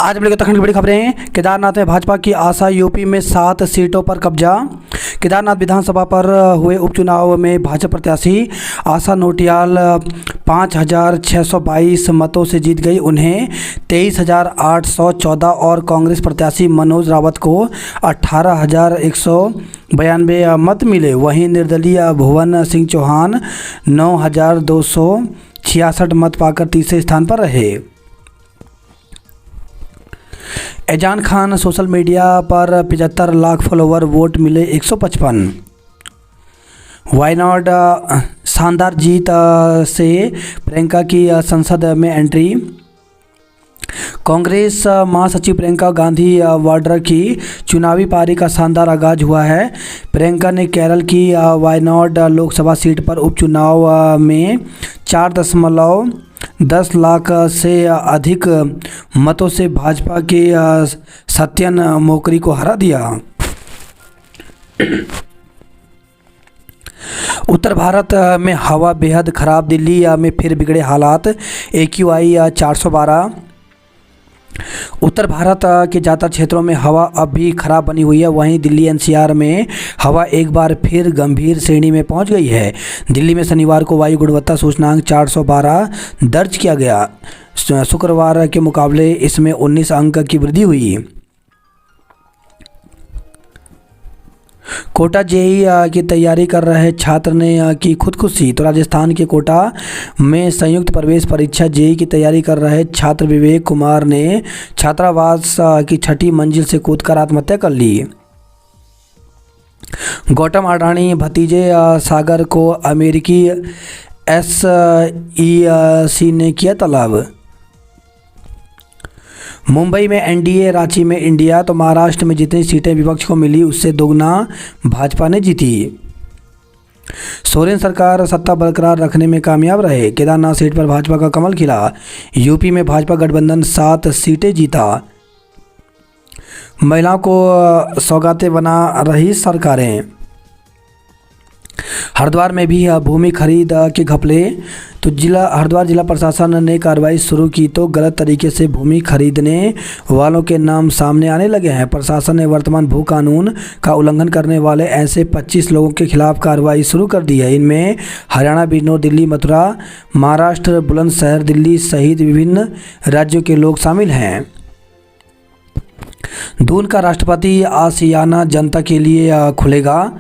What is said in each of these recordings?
आज हम लोग उत्तराखंड की बड़ी खबरें हैं। केदारनाथ में भाजपा की आशा, यूपी में 7 सीटों पर कब्जा। केदारनाथ विधानसभा पर हुए उपचुनाव में भाजपा प्रत्याशी आशा नोटियाल 5,622 मतों से जीत गई। उन्हें 23,814 और कांग्रेस प्रत्याशी मनोज रावत को 18,192 मत मिले। वहीं निर्दलीय भुवन सिंह चौहान 9,266 मत पाकर तीसरे स्थान पर रहे। एजान खान सोशल मीडिया पर 75 लाख फॉलोवर, वोट मिले 155। वायनाड शानदार जीत से प्रियंका की संसद में एंट्री। कांग्रेस महासचिव प्रियंका गांधी वाड्रा की चुनावी पारी का शानदार आगाज हुआ है। प्रियंका ने केरल की वायनाड लोकसभा सीट पर उपचुनाव में 4.10 लाख से अधिक मतों से भाजपा के सत्यन मोकरी को हरा दिया। उत्तर भारत में हवा बेहद खराब, दिल्ली में फिर बिगड़े हालात। AQI 412। उत्तर भारत के ज़्यादातर क्षेत्रों में हवा अब भी खराब बनी हुई है। वहीं दिल्ली NCR में हवा एक बार फिर गंभीर श्रेणी में पहुंच गई है। दिल्ली में शनिवार को वायु गुणवत्ता सूचकांक 412 दर्ज किया गया। शुक्रवार के मुकाबले इसमें 19 अंक की वृद्धि हुई। कोटा JEE की तैयारी कर रहे छात्र ने की खुदकुशी। तो राजस्थान के कोटा में संयुक्त प्रवेश परीक्षा JEE की तैयारी कर रहे छात्र विवेक कुमार ने छात्रावास की 6ठी मंजिल से कूदकर आत्महत्या कर ली। गौतम अडानी भतीजे सागर को अमेरिकी SEC ने किया तलब। मुंबई में NDA, रांची में इंडिया। तो महाराष्ट्र में जितनी सीटें विपक्ष को मिली उससे दोगुना भाजपा ने जीती। सोरेन सरकार सत्ता बरकरार रखने में कामयाब रहे। केदारनाथ सीट पर भाजपा का कमल खिला। यूपी में भाजपा गठबंधन 7 सीटें जीता। महिलाओं को सौगातें बना रही सरकारें। हरिद्वार में भी भूमि खरीद के घपले। तो हरिद्वार जिला प्रशासन ने कार्रवाई शुरू की तो गलत तरीके से भूमि खरीदने वालों के नाम सामने आने लगे हैं। प्रशासन ने वर्तमान भू कानून का उल्लंघन करने वाले ऐसे 25 लोगों के खिलाफ कार्रवाई शुरू कर दी है। इनमें हरियाणा, बिजनौर, दिल्ली, मथुरा, महाराष्ट्र, बुलंदशहर, दिल्ली सहित विभिन्न राज्यों के लोग शामिल हैं। दून का राष्ट्रपति आशियाना जनता के लिए खुलेगा।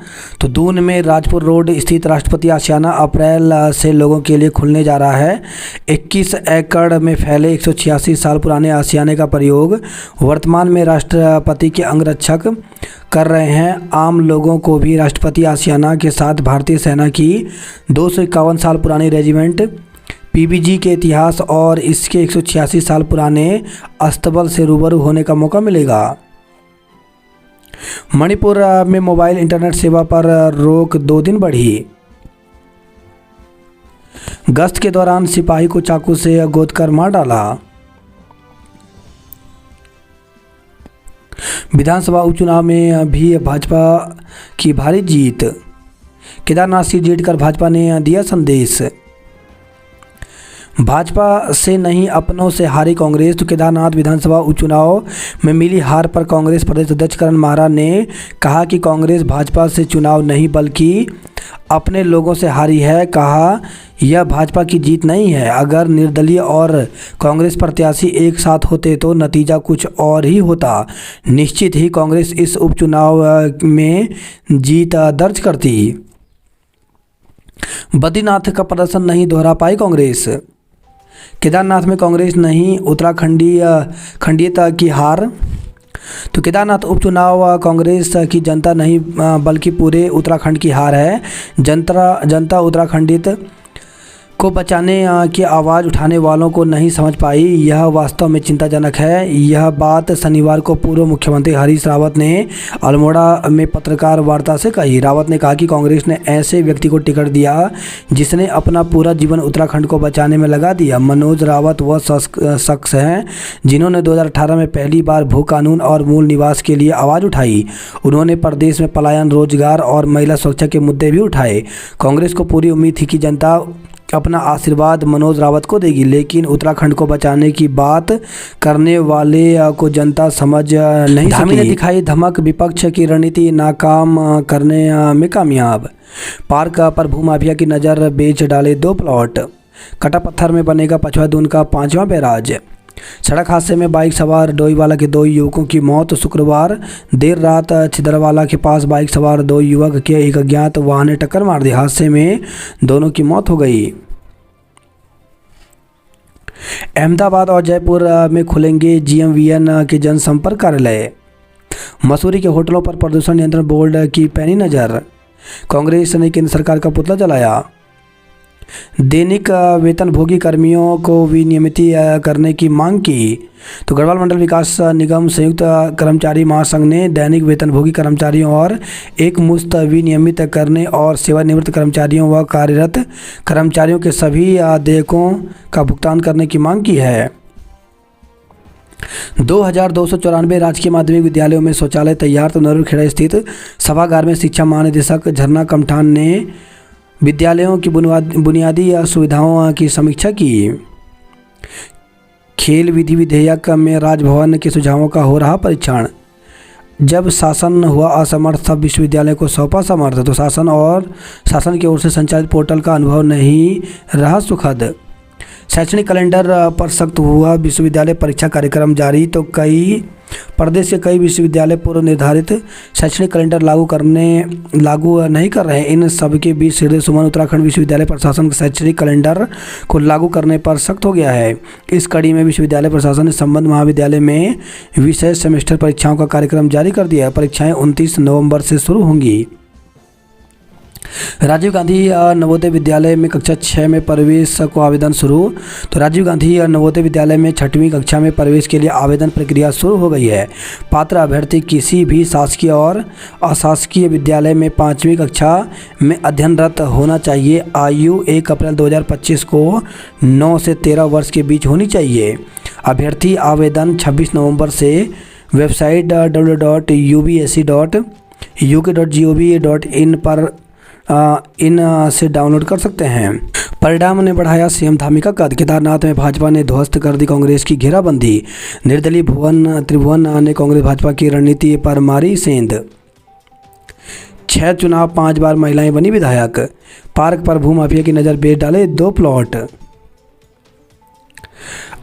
तो दून में राजपुर रोड स्थित राष्ट्रपति आशियाना अप्रैल से लोगों के लिए खुलने जा रहा है। 21 एकड़ में फैले 186 साल पुराने आशियाने का प्रयोग वर्तमान में राष्ट्रपति के अंगरक्षक कर रहे हैं। आम लोगों को भी राष्ट्रपति आशियाना के साथ भारतीय सेना की 251 साल पुरानी रेजिमेंट PBG के इतिहास और इसके 186 साल पुराने अस्तबल से रूबरू होने का मौका मिलेगा। मणिपुर में मोबाइल इंटरनेट सेवा पर रोक 2 दिन बढ़ी। गश्त के दौरान सिपाही को चाकू से गोदकर मार डाला। विधानसभा उपचुनाव में भी भाजपा की भारी जीत। केदारनाथ सीट जीतकर भाजपा ने दिया संदेश। भाजपा से नहीं अपनों से हारी कांग्रेस। तो केदारनाथ विधानसभा उपचुनाव में मिली हार पर कांग्रेस प्रदेश अध्यक्ष करण माहरा ने कहा कि कांग्रेस भाजपा से चुनाव नहीं बल्कि अपने लोगों से हारी है। कहा यह भाजपा की जीत नहीं है। अगर निर्दलीय और कांग्रेस प्रत्याशी एक साथ होते तो नतीजा कुछ और ही होता। निश्चित ही कांग्रेस इस उपचुनाव में जीत दर्ज करती। बद्रीनाथ का प्रदर्शन नहीं दोहरा पाई कांग्रेस। केदारनाथ में कांग्रेस नहीं, उत्तराखंडीयता की हार। तो केदारनाथ उपचुनाव कांग्रेस की जनता नहीं बल्कि पूरे उत्तराखंड की हार है। जनता उत्तराखंडित को बचाने की आवाज़ उठाने वालों को नहीं समझ पाई। यह वास्तव में चिंताजनक है। यह बात शनिवार को पूर्व मुख्यमंत्री हरीश रावत ने अल्मोड़ा में पत्रकार वार्ता से कही। रावत ने कहा कि कांग्रेस ने ऐसे व्यक्ति को टिकट दिया जिसने अपना पूरा जीवन उत्तराखंड को बचाने में लगा दिया। मनोज रावत वह शख्स हैं जिन्होंने 2018 में पहली बार भू कानून और मूल निवास के लिए आवाज़ उठाई। उन्होंने प्रदेश में पलायन, रोजगार और महिला सुरक्षा के मुद्दे भी उठाए। कांग्रेस को पूरी उम्मीद थी कि जनता अपना आशीर्वाद मनोज रावत को देगी, लेकिन उत्तराखंड को बचाने की बात करने वाले को जनता समझ नहीं सकी। धामी ने दिखाई धमक, विपक्ष की रणनीति नाकाम करने में कामयाब। पार्क पर भूमाफिया की नज़र, बेच डाले 2 प्लॉट। कटा पत्थर में बनेगा पछवा दून का 5वां बैराज। सड़क हादसे में बाइक सवार डोईवाला के 2 युवकों की मौत। शुक्रवार देर रात छिदरवाला के पास बाइक सवार 2 युवक के एक अज्ञात वाहन ने टक्कर मार दी। हादसे में दोनों की मौत हो गई। अहमदाबाद और जयपुर में खुलेंगे GMVN के जनसंपर्क कार्यालय। मसूरी के होटलों पर प्रदूषण नियंत्रण बोर्ड की पैनी नज़र। कांग्रेस ने केंद्र सरकार का पुतला जलाया। दैनिक वेतनभोगी कर्मियों को विनियमित करने की मांग की। तो गढ़वाल मंडल विकास निगम संयुक्त कर्मचारी महासंघ ने दैनिक वेतनभोगी कर्मचारियों और एक मुश्त विनियमित करने और सेवानिवृत्त कर्मचारियों व कार्यरत कर्मचारियों के सभी देयकों का भुगतान करने की मांग की है। 2294 राजकीय माध्यमिक विद्यालयों में शौचालय तैयार। तो नरूरखेड़ा स्थित सभागार में शिक्षा महानिदेशक झरना कमठान ने विद्यालयों की बुनियादी सुविधाओं की समीक्षा की। खेल विधि विधेयक में राजभवन के सुझावों का हो रहा परीक्षण। जब शासन हुआ असमर्थ तब विश्वविद्यालय को सौंपा समर्थ। तो शासन की ओर से संचालित पोर्टल का अनुभव नहीं रहा सुखद। शैक्षणिक कैलेंडर पर सख्त हुआ विश्वविद्यालय परीक्षा कार्यक्रम जारी। तो प्रदेश के कई विश्वविद्यालय पूर्व निर्धारित शैक्षणिक कैलेंडर लागू नहीं कर रहे हैं। इन सब के बीच हृदय सुमन उत्तराखंड विश्वविद्यालय प्रशासन के शैक्षणिक कैलेंडर को लागू करने पर सख्त हो गया है। इस कड़ी में विश्वविद्यालय प्रशासन ने संबद्ध महाविद्यालय में विशेष सेमेस्टर परीक्षाओं का कार्यक्रम जारी कर दिया है। परीक्षाएं 29 नवंबर से शुरू होंगी। राजीव गांधी नवोदय विद्यालय में कक्षा 6 में प्रवेश को आवेदन शुरू। तो राजीव गांधी नवोदय विद्यालय में 6वीं कक्षा में प्रवेश के लिए आवेदन प्रक्रिया शुरू हो गई है। पात्र अभ्यर्थी किसी भी शासकीय और अशासकीय विद्यालय में 5वीं कक्षा में अध्ययनरत होना चाहिए। आयु 1 अप्रैल 2025 को 9 से 13 वर्ष के बीच होनी चाहिए। अभ्यर्थी आवेदन 26 नवंबर से वेबसाइट www.upsc.uk.gov.in पर से डाउनलोड कर सकते हैं। परिणाम ने बढ़ाया सीएम धामी का कद। केदारनाथ में भाजपा ने ध्वस्त कर दी कांग्रेस की घेराबंदी। निर्दलीय त्रिभुवन ने कांग्रेस भाजपा की रणनीति पर मारी सेंध। 6 चुनाव 5 बार महिलाएं बनी विधायक। पार्क पर भूमाफिया की नज़र, बेच डाले 2 प्लॉट।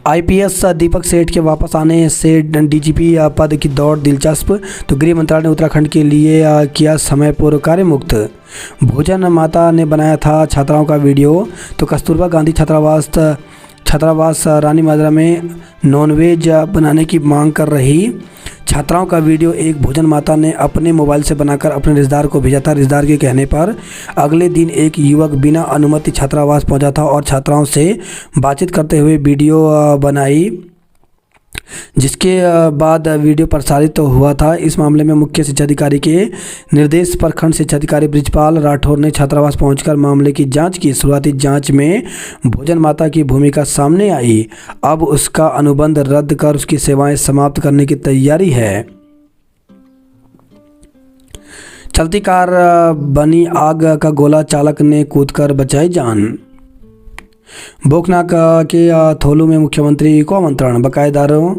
IPS दीपक सेठ के वापस आने से DGP पद की दौड़ दिलचस्प। तो गृह मंत्रालय ने उत्तराखंड के लिए किया समय पूर्व कार्य मुक्त। भोजन माता ने बनाया था छात्राओं का वीडियो। तो कस्तूरबा गांधी छात्रावास रानी माजरा में नॉनवेज बनाने की मांग कर रही छात्राओं का वीडियो एक भोजन माता ने अपने मोबाइल से बनाकर अपने रिश्तेदार को भेजा था। रिश्तेदार के कहने पर अगले दिन एक युवक बिना अनुमति छात्रावास पहुंचा था और छात्राओं से बातचीत करते हुए वीडियो बनाई, जिसके बाद वीडियो प्रसारित हुआ था। इस मामले में मुख्य शिक्षा अधिकारी के निर्देश पर खंड शिक्षा अधिकारी बृजपाल राठौर ने छात्रावास पहुंचकर मामले की जांच की। शुरुआती जांच में भोजन माता की भूमिका सामने आई। अब उसका अनुबंध रद्द कर उसकी सेवाएं समाप्त करने की तैयारी है। चलती कार बनी आग का गोला, चालक ने कूदकर बचाई जान। बोकनाक के थोलू में मुख्यमंत्री को आमंत्रण। बकायेदारों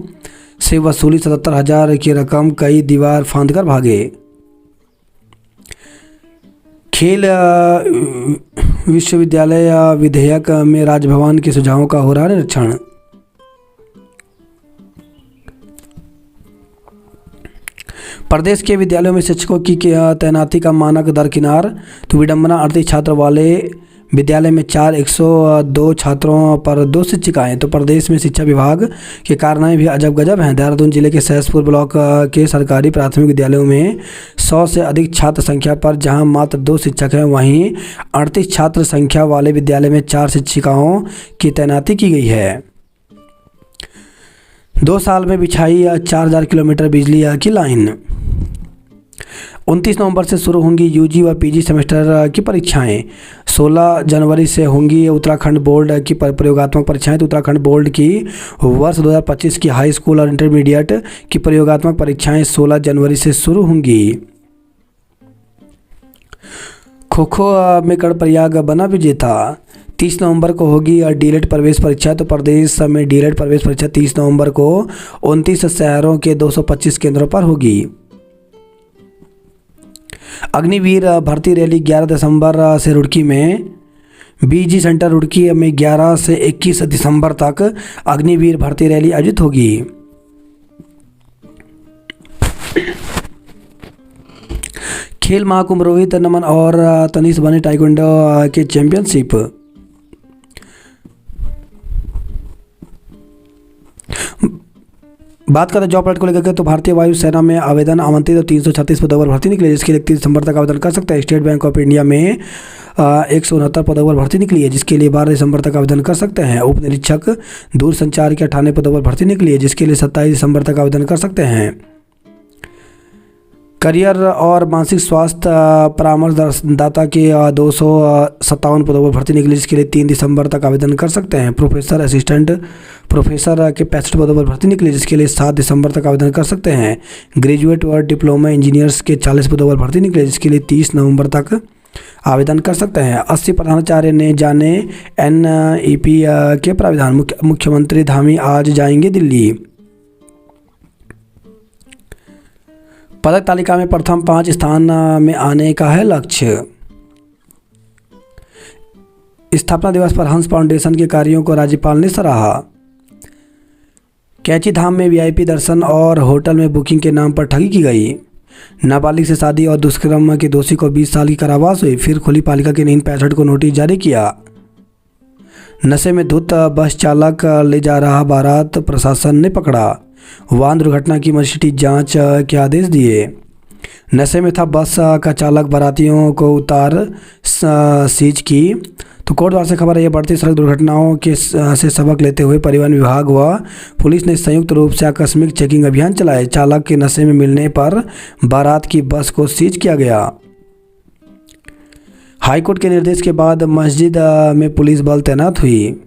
से वसूली 77,000 की रकम, कई दीवार फांदकर भागे। खेल विश्वविद्यालय विधेयक में राजभवन के सुझावों का हो रहा निरीक्षण। प्रदेश के विद्यालयों में शिक्षकों की तैनाती का मानक दरकिनार। तो विडंबना, 38 छात्र वाले विद्यालय में 102 छात्रों पर 2 शिक्षिकाएँ। तो प्रदेश में शिक्षा विभाग के कारनामे भी अजब गजब हैं। देहरादून जिले के सहसपुर ब्लॉक के सरकारी प्राथमिक विद्यालयों में 100 से अधिक छात्र संख्या पर जहां मात्र 2 शिक्षक हैं, वहीं 38 छात्र संख्या वाले विद्यालय में 4 शिक्षिकाओं की तैनाती की गई है। 2 साल में बिछाई 4000 किलोमीटर बिजली की लाइन। 29 नवंबर से शुरू होंगी यूजी व पीजी सेमेस्टर की परीक्षाएं। 16 जनवरी से होंगी उत्तराखंड बोर्ड की प्रयोगात्मक परीक्षाएं। तो उत्तराखंड बोर्ड की वर्ष 2025 की हाई स्कूल और इंटरमीडिएट की प्रयोगात्मक परीक्षाएं 16 जनवरी से शुरू होंगी। खो खो में कर्णप्रयाग बना विजेता। 30 नवंबर को होगी डीएलएड प्रवेश परीक्षा। तो प्रदेश में डीएलएड प्रवेश परीक्षा 30 नवंबर को 29 शहरों के 225 केंद्रों पर होगी। अग्निवीर भर्ती रैली 11 दिसंबर से रुड़की में। बीजी सेंटर रुड़की में 11 से 21 दिसंबर तक अग्निवीर भर्ती रैली आयोजित होगी। खेल महाकुंभ रोहित, नमन और तनीष बने ताइक्वांडो के चैंपियनशिप। बात करें जॉब अलर्ट को लेकर के तो भारतीय वायुसेना में आवेदन आमंत्रित तो 336 पदों पर भर्ती निकली, जिसके लिए 31 दिसंबर तक आवेदन कर सकते हैं। स्टेट बैंक ऑफ इंडिया में 169 पदों पर भर्ती निकली है, जिसके लिए 12 दिसंबर तक आवेदन कर सकते हैं। उप निरीक्षक दूरसंचार के 98 पदों पर भर्ती निकली है, जिसके लिए 27 दिसंबर तक आवेदन कर सकते हैं। करियर और मानसिक स्वास्थ्य परामर्शदाता के 257 पदों पर भर्ती निकली, जिसके लिए 3 दिसंबर तक आवेदन कर सकते हैं। प्रोफेसर असिस्टेंट प्रोफेसर के 65 पदों पर भर्ती निकली, जिसके लिए 7 दिसंबर तक आवेदन कर सकते हैं। ग्रेजुएट और डिप्लोमा इंजीनियर्स के 40 पदों पर भर्ती निकली, जिसके लिए 30 नवंबर तक आवेदन कर सकते हैं। 80 प्रधानाचार्य ने जाने NEP के प्राविधान। मुख्यमंत्री धामी आज जाएंगे दिल्ली। पदक तालिका में प्रथम 5 स्थान में आने का है लक्ष्य। स्थापना दिवस पर हंस फाउंडेशन के कार्यों को राज्यपाल ने सराहा। कैची धाम में VIP दर्शन और होटल में बुकिंग के नाम पर ठगी की गई। नाबालिग से शादी और दुष्कर्म के दोषी को 20 साल की कारावास हुई। फिर खुली पालिका के 65 को नोटिस जारी किया। नशे में धुत बस चालक ले जा रहा बारात प्रशासन ने पकड़ा। वाहन दुर्घटना की मजिस्ट्रेटी जांच के आदेश दिए। नशे में था बस का चालक, बारातियों को उतार सीज की। तो कोटद्वार से खबर है, ये बढ़ती सड़क दुर्घटनाओं के से सबक लेते हुए परिवहन विभाग व पुलिस ने संयुक्त रूप से आकस्मिक चेकिंग अभियान चलाए। चालक के नशे में मिलने पर बारात की बस को सीज किया गया। हाईकोर्ट के निर्देश के बाद मस्जिद में पुलिस बल तैनात हुई।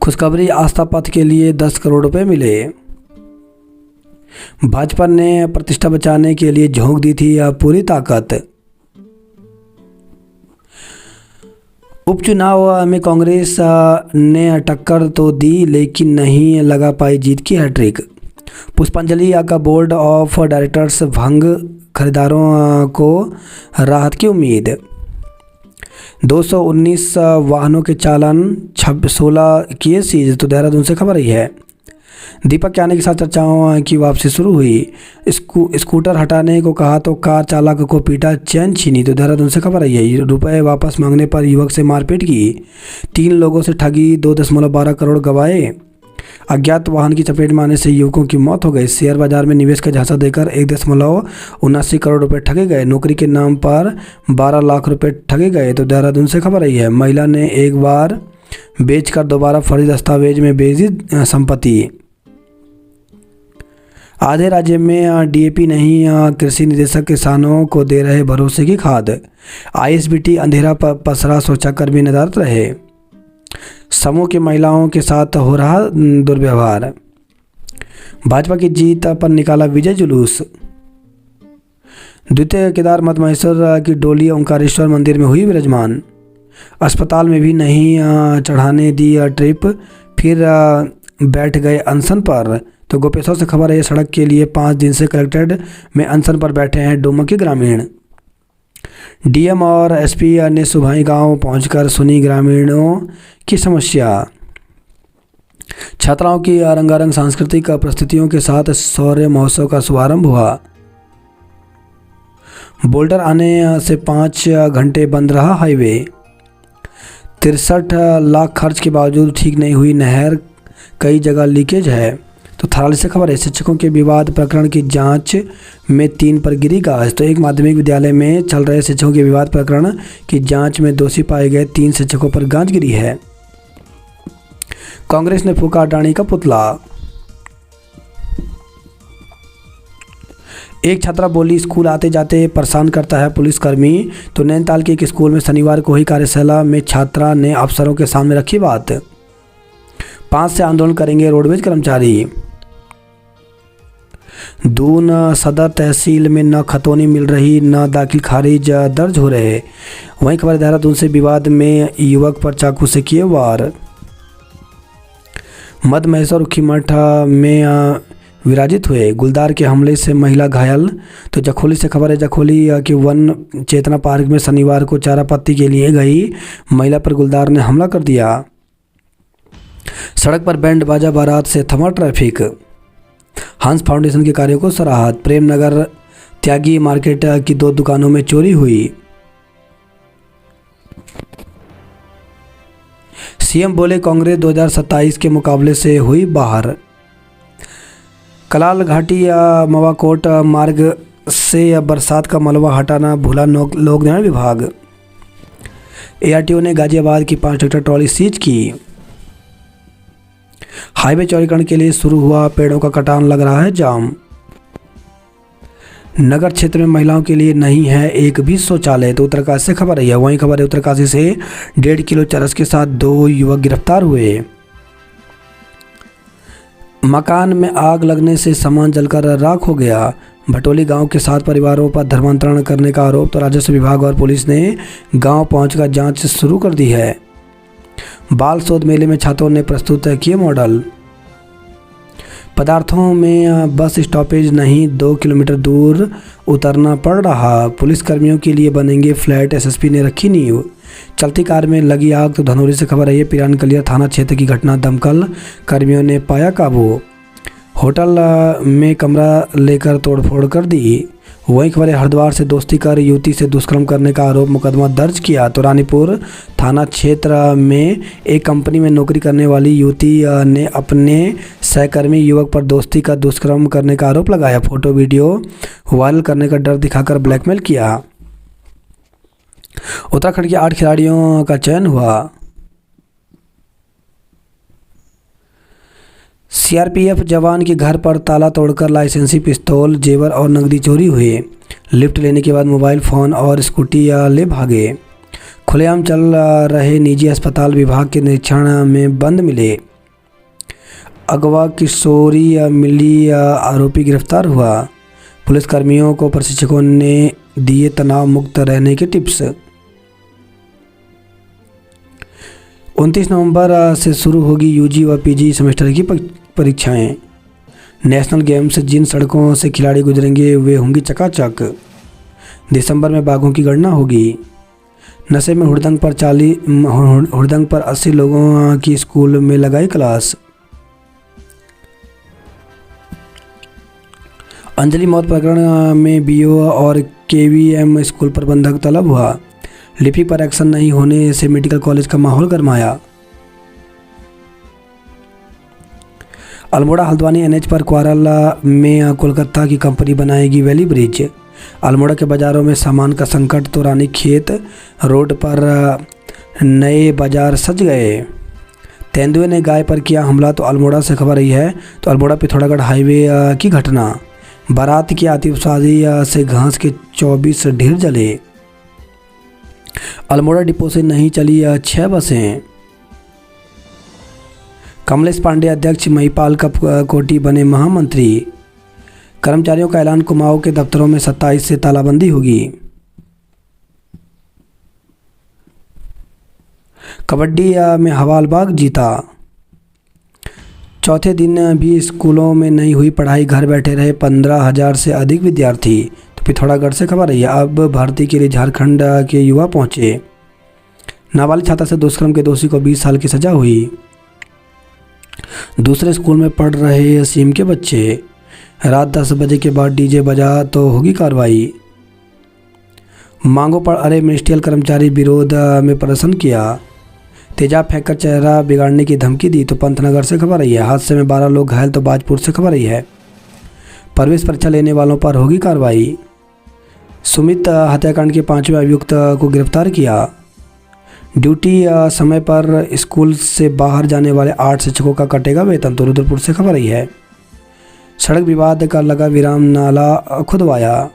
खुशखबरी, आस्था पथ के लिए 10 करोड़ रुपए मिले। भाजपा ने प्रतिष्ठा बचाने के लिए झोंक दी थी पूरी ताकत। उपचुनाव में कांग्रेस ने टक्कर तो दी, लेकिन नहीं लगा पाई जीत की हैट्रिक। पुष्पांजलि का बोर्ड ऑफ डायरेक्टर्स भंग, खरीदारों को राहत की उम्मीद। 219 वाहनों के चालान, 16 किए सीज। तो देहरादून से खबर आई है। दीपक के आने के साथ चर्चाओं की वापसी शुरू हुई। स्कूटर हटाने को कहा तो कार चालक को पीटा, चैन छीनी। तो देहरादून से खबर आई है। रुपए वापस मांगने पर युवक से मारपीट की। 3 लोगों से ठगी, 2.12 करोड़ गंवाए। अज्ञात वाहन की चपेट में आने से युवकों की मौत हो गई। शेयर बाजार में निवेश का झांसा देकर 1.79 करोड़ रुपए ठगे गए। नौकरी के नाम पर 12 लाख रुपए ठगे गए। तो देहरादून से खबर आई है। महिला ने एक बार बेचकर दोबारा फर्जी दस्तावेज में बेची संपत्ति। आधे राज्य में DAP नहीं, कृषि निदेशक किसानों को दे रहे भरोसे की खाद। ISBT अंधेरा पसरा, सोचाकर नदारत रहे। समूह की महिलाओं के साथ हो रहा दुर्व्यवहार। भाजपा की जीत पर निकाला विजय जुलूस। द्वितीय केदार मत महेश्वर की डोली ओंकारेश्वर मंदिर में हुई विराजमान। अस्पताल में भी नहीं चढ़ाने दी ट्रिप, फिर बैठ गए अनशन पर। तो गोपेश्वर से खबर है, सड़क के लिए 5 दिन से कलेक्ट्रेट में अनशन पर बैठे हैं डोमा के ग्रामीण। DM और SP ने सुभाई गांव पहुंचकर सुनी ग्रामीणों की समस्या। छात्राओं की रंगारंग सांस्कृतिक प्रस्तुतियों के साथ शौर्य महोत्सव का शुभारंभ हुआ। बोल्डर आने से 5 घंटे बंद रहा हाईवे। 63 लाख खर्च के बावजूद ठीक नहीं हुई नहर, कई जगह लीकेज है। तो थराली से खबर है, शिक्षकों के विवाद प्रकरण की जांच में 3 पर गिरी गाज। तो एक माध्यमिक विद्यालय में चल रहे शिक्षकों के विवाद प्रकरण की जांच में दोषी पाए गए 3 शिक्षकों पर गाज गिरी है। कांग्रेस ने फूका अडानी का पुतला। एक छात्रा बोली, स्कूल आते जाते परेशान करता है पुलिसकर्मी। तो नैनीताल के एक स्कूल में शनिवार को हुई कार्यशाला में छात्रा ने अफसरों के सामने रखी बात। 5 से आंदोलन करेंगे रोडवेज कर्मचारी। दून सदर तहसील में न खतौनी मिल रही न दाखिल खारिज दर्ज हो रहे। वहीं खबर देहरादून से विवाद में युवक पर चाकू से किए वार। मध्य महेश्वर उखीमठ में विराजित हुए गुलदार के हमले से महिला घायल। तो जखोली से खबर है, जखोली के वन चेतना पार्क में शनिवार को चारा पत्ती के लिए गई महिला पर गुलदार ने हमला कर दिया। सड़क पर बैंड बाजा बारात से थमा ट्रैफिक। हंस फाउंडेशन के कार्यों को सराहत। प्रेमनगर त्यागी मार्केट की 2 दुकानों में चोरी हुई। सीएम बोले कांग्रेस 2027 के मुकाबले से हुई बाहर। कलाल घाटी मवाकोट मार्ग से बरसात का मलबा हटाना भूला लोक निर्माण विभाग। एआरटीओ ने गाजियाबाद की 5 ट्रैक्टर ट्रॉली सीज की। हाईवे चौड़ीकरण के लिए शुरू हुआ पेड़ों का कटान लग रहा है जाम। नगर क्षेत्र में महिलाओं के लिए नहीं है एक भी शौचालय। तो उत्तरकाशी से खबर आई है। वहीं खबर है उत्तरकाशी से 1.5 किलो चरस के साथ 2 युवक गिरफ्तार हुए। मकान में आग लगने से सामान जलकर राख हो गया। भटोली गांव के 7 परिवारों पर धर्मांतरण करने का आरोप। तो राजस्व विभाग और पुलिस ने गांव पहुंचकर जांच शुरू कर दी है। बाल शोध मेले में छात्रों ने प्रस्तुत किए मॉडल। पदार्थों में बस स्टॉपेज नहीं 2 किलोमीटर दूर उतरना पड़ रहा। पुलिस कर्मियों के लिए बनेंगे फ्लैट, एसएसपी ने रखी नींव। चलती कार में लगी आग। तो धनौरी से खबर है, पिरान कलिया थाना क्षेत्र की घटना। दमकल कर्मियों ने पाया काबू। होटल में कमरा लेकर तोड़फोड़ कर दी। वहीं खबर है, हरिद्वार से दोस्ती कर युवती से दुष्कर्म करने का आरोप, मुकदमा दर्ज किया। तो रानीपुर थाना क्षेत्र में एक कंपनी में नौकरी करने वाली युवती ने अपने सहकर्मी युवक पर दोस्ती का दुष्कर्म करने का आरोप लगाया। फोटो वीडियो वायरल करने का डर दिखाकर ब्लैकमेल किया। उत्तराखंड के 8 खिलाड़ियों का चयन हुआ। सीआरपीएफ जवान के घर पर ताला तोड़कर लाइसेंसी पिस्तौल, जेवर और नकदी चोरी हुए। लिफ्ट लेने के बाद मोबाइल फ़ोन और स्कूटी ले भागे। खुलेआम चल रहे निजी अस्पताल विभाग के निरीक्षण में बंद मिले। अगवा किशोरी मिली आरोपी गिरफ्तार हुआ। पुलिसकर्मियों को प्रशिक्षकों ने दिए तनाव मुक्त रहने के टिप्स। 29 नवंबर से शुरू होगी यूजी व पीजी सेमेस्टर की परीक्षाएं। नेशनल गेम्स जिन सड़कों से खिलाड़ी गुजरेंगे वे होंगी चकाचक। दिसंबर में बाघों की गणना होगी। नशे में हुड़दंग पर 80 लोगों की स्कूल में लगाई क्लास। अंजलि मौत प्रकरण में बीओ और केवीएम स्कूल प्रबंधक तलब हुआ। लिपि पर एक्शन नहीं होने से मेडिकल कॉलेज का माहौल गरमाया। अल्मोड़ा हल्द्वानी एनएच पर क्वारला में कोलकाता की कंपनी बनाएगी वैली ब्रिज। अल्मोड़ा के बाज़ारों में सामान का संकट। तो रानीखेत रोड पर नए बाजार सज गए। तेंदुए ने गाय पर किया हमला। तो अल्मोड़ा से खबर आई है। तो अल्मोड़ा पिथौरागढ़ हाईवे की घटना। बारात की आतिशबाजी से घास के 24 ढेर जले। अल्मोड़ा डिपो से नहीं चली 6 बसें। कमलेश पांडे अध्यक्ष, महिपाल कोटी बने महामंत्री। कर्मचारियों का ऐलान, कुमाऊं के दफ्तरों में 27 से तालाबंदी होगी। कबड्डी में हवालबाग जीता। चौथे दिन भी स्कूलों में नहीं हुई पढ़ाई, घर बैठे रहे 15,000 से अधिक विद्यार्थी। तो पिथौरागढ़ से खबर है, अब भर्ती के लिए झारखंड के युवा पहुंचे। नाबालिग छात्रा से दुष्कर्म के दोषी को 20 साल की सजा हुई। दूसरे स्कूल में पढ़ रहे सीएम के बच्चे। रात 10 बजे के बाद डीजे बजा तो होगी कार्रवाई। मांगों पर अरे मिनिस्ट्रियल कर्मचारी विरोध में प्रदर्शन किया। तेजाब फेंककर चेहरा बिगाड़ने की धमकी दी। तो पंतनगर से खबर आई है, हादसे में 12 लोग घायल। तो बाजपुर से खबर आई है, प्रवेश परीक्षा लेने वालों पर होगी कार्रवाई। सुमित हत्याकांड के 5वें अभियुक्त को गिरफ्तार किया। ड्यूटी समय पर स्कूल से बाहर जाने वाले 8 शिक्षकों का कटेगा वेतन। तो रुद्रपुर से खबर आई है, सड़क विवाद का लगा विराम, नाला खुदवाया।